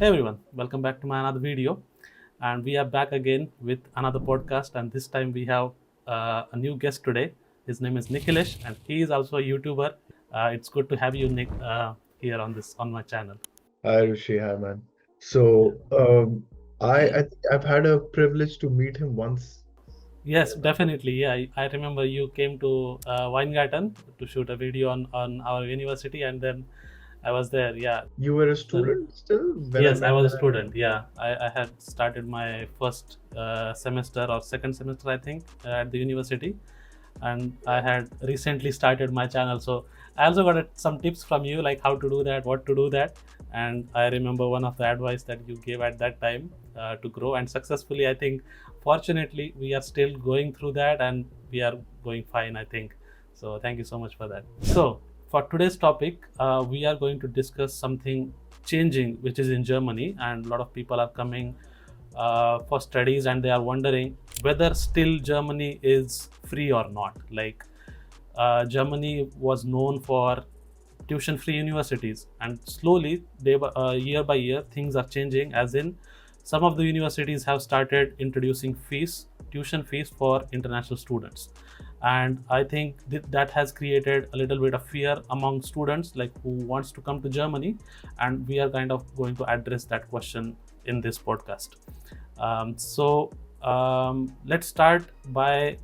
Hey everyone, welcome back to my another video, and we are back again with another podcast. And this time we have a new guest today. His name is Nikhilesh, and he is also a YouTuber. It's good to have you, Nick, here on my channel. Hi Rishi, hi man. So I think I've had a privilege to meet him once. Yes, definitely. Yeah, I remember you came to Weingarten to shoot a video on our university, and then I was there. Yeah. You were a Then student still when I yes, I met. was a student. Yeah, I had started my first semester or second semester, I think, at the university, and I had recently started my channel. So I also got some tips from you, like how to do that, what to do that, and I remember one of the advice that you gave at that time to grow and successfully. I think, fortunately, we are still going through that, and we are going fine, I think. So thank you so much for that. So for today's topic, we are going to discuss something changing, which is in Germany, and a lot of people are coming for studies, and they are wondering whether still Germany is free or not. Like, Germany was known for tuition free universities, and slowly, year by year, things are changing, as in some of the universities have started introducing tuition fees for international students. And I think that has created a little bit of fear among students, like who wants to come to Germany, and we are kind of going to address that question in this podcast. Let's start by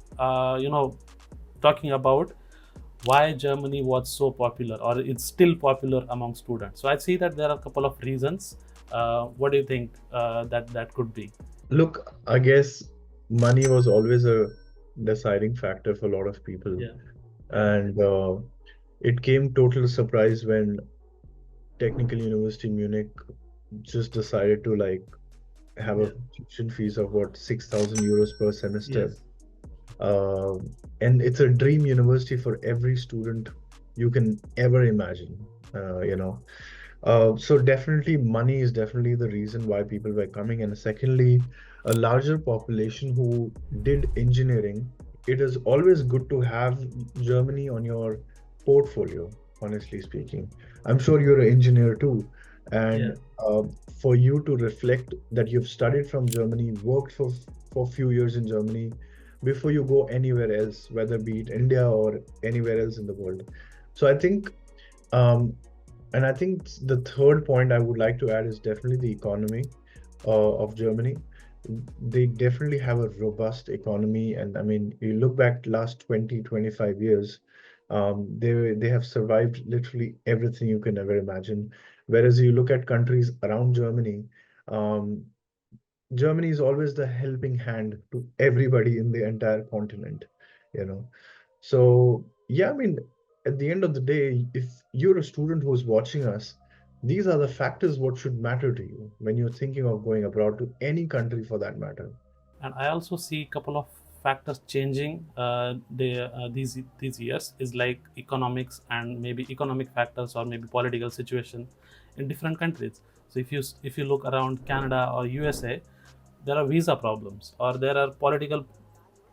talking about why Germany was so popular, or it's still popular among students. So I see that there are a couple of reasons. What do you think that could be? Look, I guess money was always a deciding factor for a lot of people, Yeah, yeah, and it came total surprise when Technical University Munich just decided to have yeah, a tuition fees of what 6,000 euros per semester. yes, Uh, and it's a dream university for every student you can ever imagine. So definitely money is definitely the reason why people were coming. And secondly, a larger population who did engineering. It is always good to have Germany on your portfolio, honestly speaking. I'm sure you're an engineer too. yeah, And for you to reflect that you've studied from Germany, worked for a few years in Germany before you go anywhere else, whether be it India or anywhere else in the world. So um, I think the third point I would like to add is definitely the economy of Germany. They definitely have a robust economy, and I mean, you look back last 20, 25 years, they have survived literally everything you can ever imagine. Whereas you look at countries around Germany, um, Germany is always the helping hand to everybody in the entire continent, you know. So, yeah, I mean, at the end of the day, if you're a student who's watching us, these are the factors what should matter to you when you're thinking of going abroad to any country for that matter. and I also see a couple of factors changing these years, is like economics and maybe economic factors or maybe political situation in different countries. So if you look around Canada or USA, there are visa problems, or there are political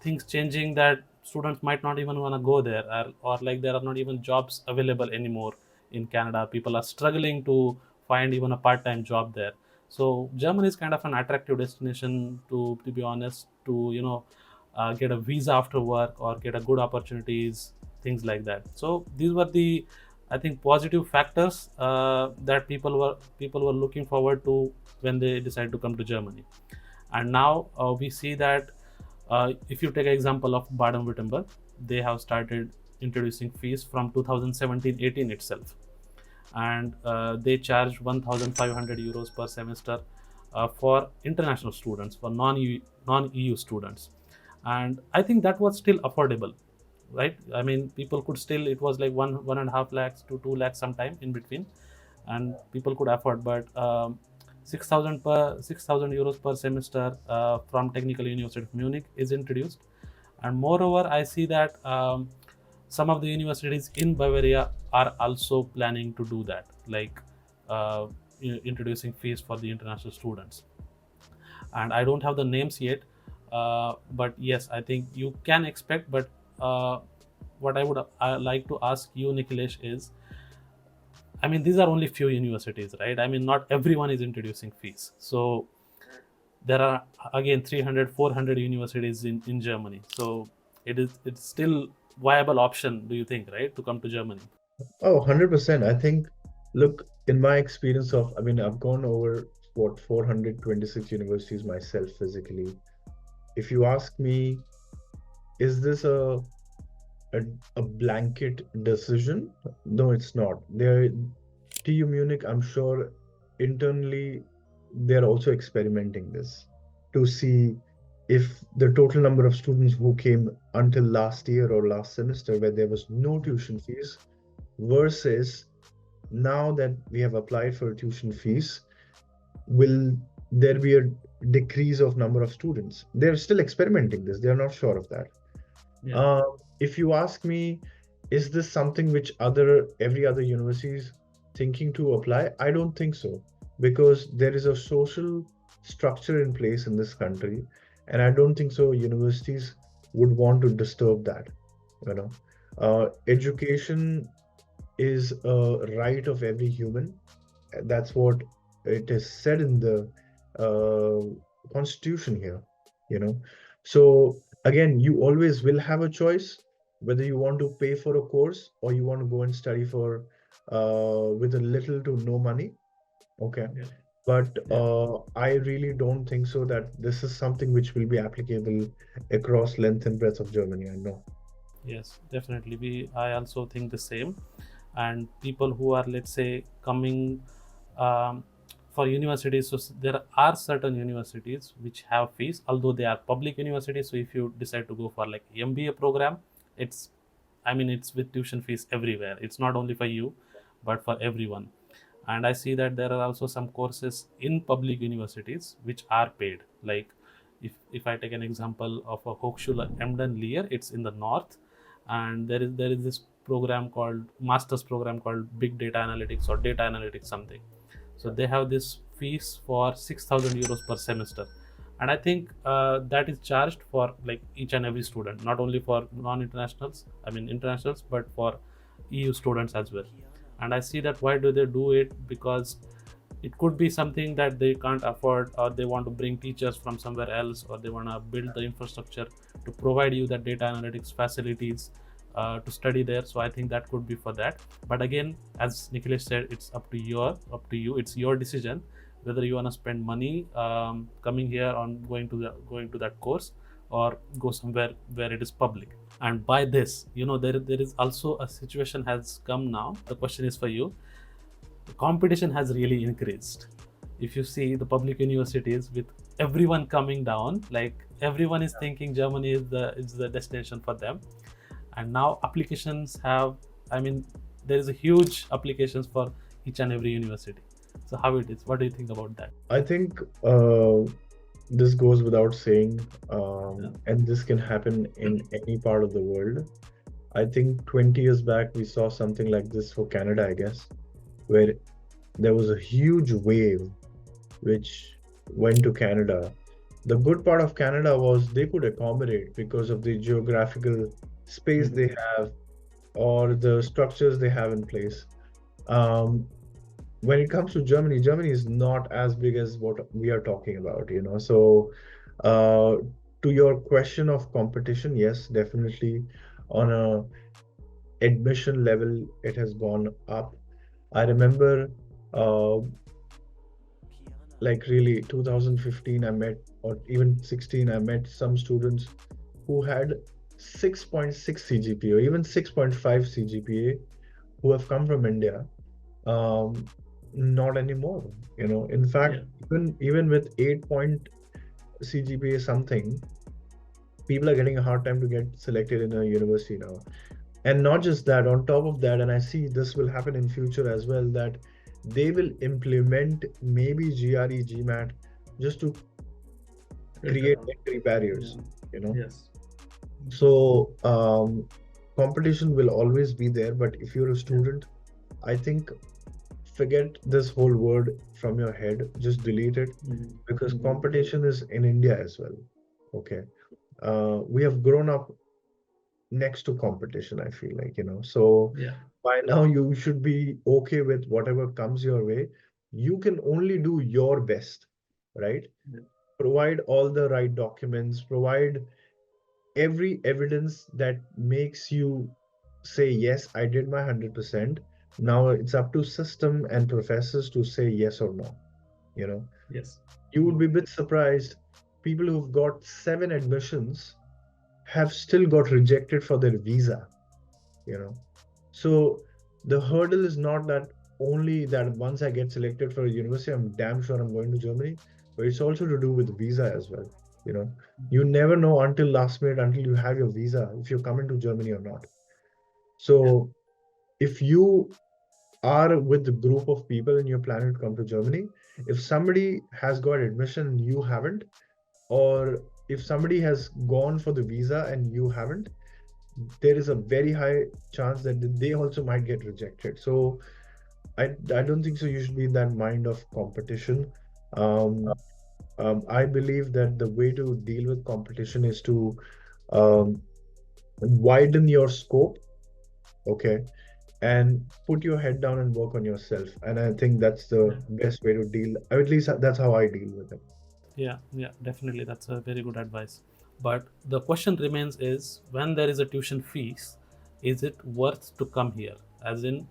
things changing, that students might not even want to go there, or like there are not even jobs available anymore in Canada. People are struggling to find even a part-time job there. So Germany is kind of an attractive destination, to be honest, to get a visa after work or get a good opportunities, things like that. So these were the, I think, positive factors that people were looking forward to when they decided to come to Germany. And now we see that, if you take an example of Baden Wuerttemberg, they have started introducing fees from 2017-18 itself, and they charge 1,500 euros per semester for international students, for non-EU students. And I think that was still affordable, right? I mean, people could still, it was like 1.5 lakhs to 2 lakhs sometime in between, and people could afford. But 6,000 euros per semester from Technical University of Munich is introduced. And moreover, I see that some of the universities in Bavaria are also planning to do that, like uh, introducing fees for the international students. And I don't have the names yet, but yes, I think you can expect. But what I would like to ask you, Nikhilesh, is I mean, these are only few universities, right? I mean, not everyone is introducing fees. So there are again 300, 400 universities in Germany. So it's still viable option, do you think, right, to come to Germany? Oh, 100%. I think, look, in my experience of, I mean, I've gone over what 426 universities myself physically. If you ask me, is this a, a blanket decision? No, it's not. There, TU Munich, I'm sure internally they're also experimenting this to see if the total number of students who came until last year or last semester where there was no tuition fees versus now that we have applied for tuition fees, will there be a decrease of number of students? They're still experimenting this. They're not sure of that. Yeah. Uh, if you ask me, is this something which other every other university is thinking to apply? I don't think so, because there is a social structure in place in this country, and I don't think so universities would want to disturb that. You know, education is a right of every human. That's what it is said in the constitution here, you know. So again, you always will have a choice whether you want to pay for a course or you want to go and study for with a little to no money. Okay. Yeah. But Yeah. I really don't think so that this is something which will be applicable across length and breadth of Germany. I know. Yes, definitely. I also think the same. And people who are, let's say, coming um, for universities, so there are certain universities which have fees, although they are public universities. So if you decide to go for like MBA program, it's, I mean, it's with tuition fees everywhere. It's not only for you, but for everyone. And I see that there are also some courses in public universities which are paid. Like if I take an example of a Hochschule Emden Leer, it's in the north, and there is this program called master's program called Big Data Analytics or Data Analytics something. So they have this fees for 6,000 euros per semester, and I think that is charged for like each and every student, not only for non-internationals, I mean internationals, but for EU students as well. And I see that why do they do it? Because it could be something that they can't afford, or they want to bring teachers from somewhere else, or they want to build the infrastructure to provide you the data analytics facilities to study there. So I think that could be for that. But again, as Nikhilesh said, it's up to you, it's your decision whether you want to spend money coming here on going to that course, or go somewhere where it is public. And by this, there is also a situation has come now. The question is for you. The competition has really increased. If you see the public universities with everyone coming down, like everyone is thinking Germany is the destination for them. And now applications have, I mean, there is a huge applications for each and every university. So how it is? What do you think about that? I think this goes without saying, Yeah. and this can happen in any part of the world. I think 20 years back, we saw something like this for Canada, I guess, where there was a huge wave which went to Canada. The good part of Canada was they could accommodate because of the geographical space they have or the structures they have in place. Um, when it comes to Germany, Germany is not as big as what we are talking about, you know. So, uh, to your question of competition, yes, definitely on a admission level, it has gone up. I remember, uh, like really 2015, I met, or even 16, I met some students who had 6.6 CGPA or even 6.5 CGPA who have come from India. Um, not anymore. You know, in fact, Yeah. even with 8 point CGPA something, people are getting a hard time to get selected in a university now. And not just that, on top of that, and I see this will happen in future as well, that they will implement maybe GRE, GMAT just to Filter create out. entry barriers, Yeah. you know. Yes. So competition will always be there, but if you're a Yeah. student, I think forget this whole word from your head, just delete it, because competition is in India as well. Okay. We have grown up next to competition, I feel like, you know. So Yeah. by now you should be okay with whatever comes your way. You can only do your best, right? Yeah. Provide all the right documents, provide every evidence that makes you say, yes, I did my 100%. Now it's up to system and professors to say yes or no. You know, Yes. you would Mm. be a bit surprised. People who've got 7 admissions have still got rejected for their visa, you know. So the hurdle is not that only that once I get selected for a university, I'm damn sure I'm going to Germany, but it's also to do with visa as well. You know, you never know until last minute, until you have your visa, if you're coming to Germany or not. Yeah. So if you are with the group of people and you're planning to come to Germany, if somebody has got admission and you haven't, or if somebody has gone for the visa and you haven't, there is a very high chance that they also might get rejected. So I don't think so. You should be in that mind of competition. Um, I believe that the way to deal with competition is to um, widen your scope, okay, and put your head down and work on yourself. And I think that's the Yeah. best way to deal. At least that's how I deal with it. Yeah, yeah, definitely. That's a very good advice. But the question remains is when there is a tuition fees, is it worth to come here? As in,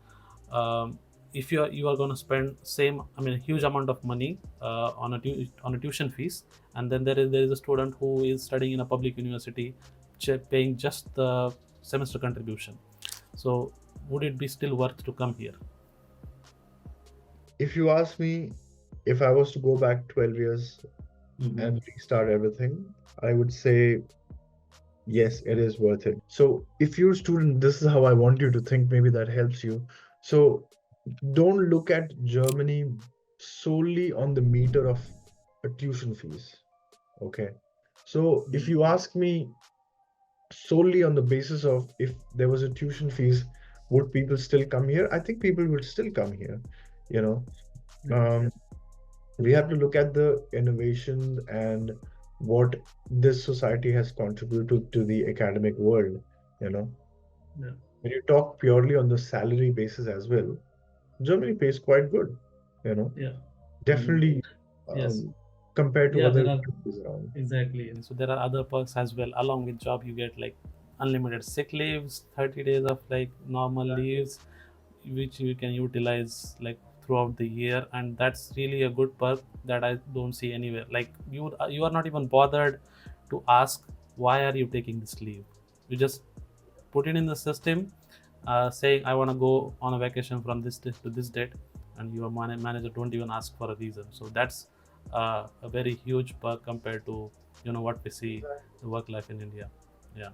if you are going to spend same, I mean, huge amount of money on a tuition fees, and then there is a student who is studying in a public university, paying just the semester contribution. So, would it be still worth to come here? If you ask me, if I was to go back 12 years Mm-hmm. and restart everything, I would say yes, it is worth it. So if you're a student, this is how I want you to think. Maybe that helps you. So don't look at Germany solely on the meter of a tuition fees. Okay. So if you ask me solely on the basis of if there was a tuition fees, would people still come here? I think people would still come here. You know, Yeah, um, we have to look at the innovation and what this society has contributed to the academic world. You know, yeah, when you talk purely on the salary basis as well, Germany pays quite good. You know, yeah. Mm. definitely Yes. compared to Yeah, other there are countries around. exactly. And so there are other perks as well. Along with job, you get like unlimited sick leaves, 30 days of like normal leaves, which you can utilize like throughout the year, and that's really a good perk that I don't see anywhere. Like you are not even bothered to ask why are you taking this leave. You just put it in the system, saying I want to go on a vacation from this date to this date, and your manager don't even ask for a reason. So that's a very huge perk compared to what we see the work life in India. Yeah,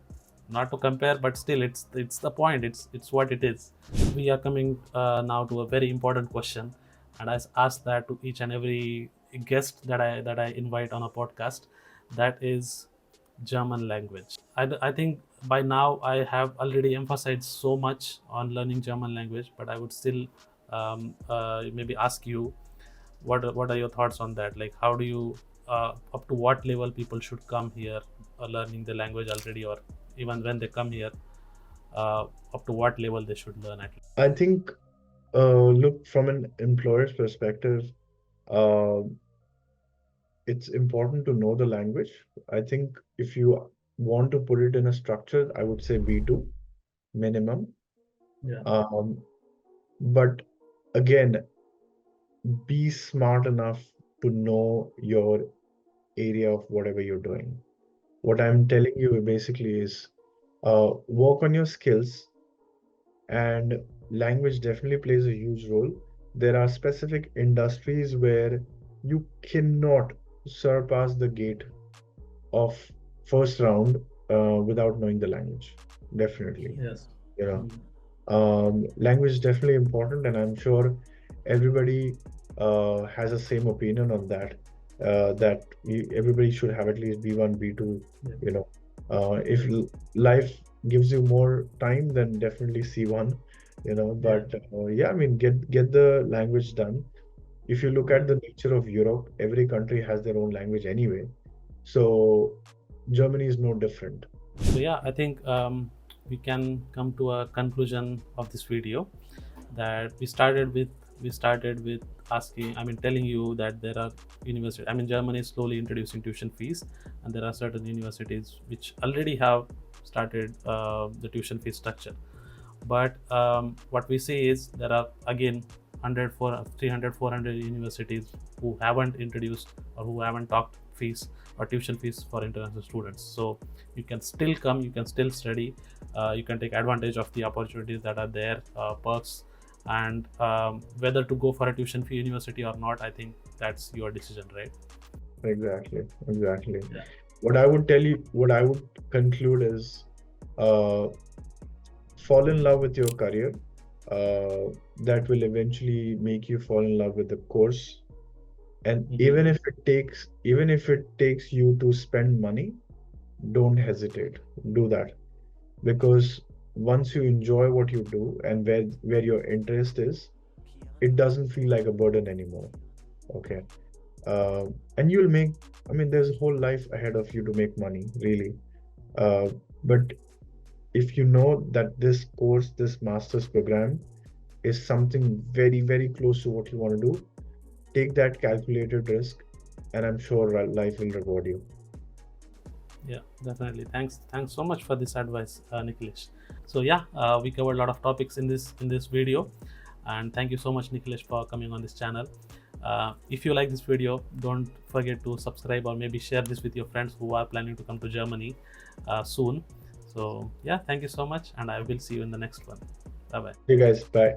not to compare, but still it's the point. It's what it is. We are coming now to a very important question, and I ask that to each and every guest that I invite on a podcast. That is German language. I think by now I have already emphasized so much on learning German language, but I would still maybe ask you what are your thoughts on that? Like, how do you up to what level people should come here learning the language already, or even when they come here, up to what level they should learn at least? I think, look, from an employer's perspective, uh, it's important to know the language. I think if you want to put it in a structure, I would say B2 minimum. Yeah. Um, but again, be smart enough to know your area of whatever you're doing. What I'm telling you basically is work on your skills, and language definitely plays a huge role. There are specific industries where you cannot surpass the gate of first round without knowing the language. Definitely, Yes. you know. Mm. Language is definitely important, and I'm sure everybody has the same opinion on that. That everybody should have at least B1, B2. Yeah. You know, if life gives you more time, then definitely C1. You know, Yeah. but yeah, I mean, get the language done. If you look Yeah. at the nature of Europe, every country has their own language anyway. So Germany is no different. So yeah, I think we can come to a conclusion of this video, that we started with asking, I mean, telling you that there are universities, I mean, Germany is slowly introducing tuition fees, and there are certain universities which already have started the tuition fee structure. But what we see is there are again 100 for 300 400 universities who haven't introduced or who haven't talked fees or tuition fees for international students. So you can still come, you can still study, you can take advantage of the opportunities that are there, perks, and whether to go for a tuition fee university or not, I think that's your decision, right? Exactly, exactly. Yeah. What I would tell you, what I would conclude is, uh, fall in love with your career. That will eventually make you fall in love with the course. And even if it takes you to spend money, don't hesitate. Do that, because once you enjoy what you do and where your interest is, it doesn't feel like a burden anymore. Okay. And you'll make, I mean, there's a whole life ahead of you to make money, really. But if you know that this course, this master's program is something very, very close to what you want to do, take that calculated risk, and I'm sure life will reward you. Yeah, definitely. Thanks so much for this advice, Nikhilesh. So yeah, we covered a lot of topics in this video, and thank you so much, Nikhilesh, for coming on this channel. If you like this video, don't forget to subscribe or maybe share this with your friends who are planning to come to Germany soon. So yeah, thank you so much, and I will see you in the next one. Bye bye. You guys, bye.